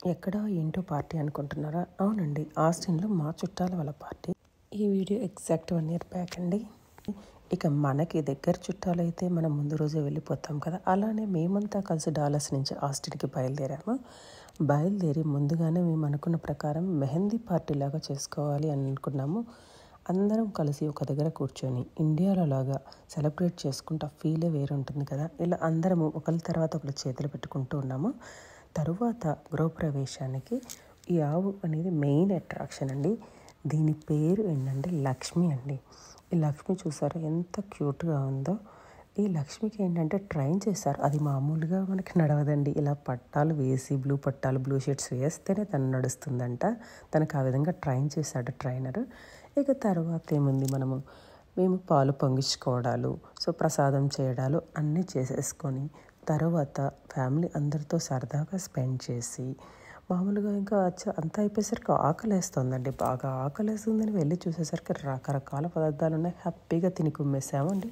ఎక్కడ ఏంటో పార్టీ అనుకుంటున్నారా? అవునండి, ఆస్టిన్లో మా చుట్టాల వాళ్ళ పార్టీ. ఈ వీడియో ఎగ్జాక్ట్ 1 ఇయర్ బ్యాక్ అండి. ఇక మనకి దగ్గర చుట్టాలు అయితే మనం ముందు రోజే వెళ్ళిపోతాం కదా. అలానే మేమంతా కలిసి డాలస్ నుంచి ఆస్టిన్కి బయలుదేరాము. బయలుదేరి ముందుగానే మేము అనుకున్న ప్రకారం మెహందీ పార్టీ లాగా చేసుకోవాలి అని అనుకున్నాము. అందరం కలిసి ఒక దగ్గర కూర్చొని ఇండియాలో లాగా సెలబ్రేట్ చేసుకుంటూ ఫీలే వేరు ఉంటుంది కదా. ఇలా అందరము ఒకరి తర్వాత ఒకరు చేతులు పెట్టుకుంటూ ఉన్నాము. తరువాత గృహప్రవేశానికి ఈ ఆవు అనేది మెయిన్ అట్రాక్షన్ అండి. దీని పేరు ఏంటంటే లక్ష్మి అండి. ఈ లక్ష్మి చూసారా ఎంత క్యూట్గా ఉందో. ఈ లక్ష్మికి ఏంటంటే ట్రైన్ చేశారు. అది మామూలుగా మనకి నడవదండి. ఇలా పట్టాలు వేసి బ్లూ షీట్స్ వేస్తేనే తను నడుస్తుందంట. తనకు ఆ విధంగా ట్రైన్ చేశాడు ట్రైనర్. ఇక తర్వాత ఏముంది, మేము పాలు పొంగించుకోవడాలు, సో ప్రసాదం చేయడాలు అన్నీ చేసేసుకొని తర్వాత ఫ్యామిలీ అందరితో సరదాగా స్పెండ్ చేసి మామూలుగా ఇంకా అంతా అయిపోయేసరికి ఆకలేస్తుందండి. బాగా ఆకలేస్తుందని వెళ్ళి చూసేసరికి రకరకాల పదార్థాలు ఉన్నాయి. హ్యాపీగా తిని కుమ్మేసామండి.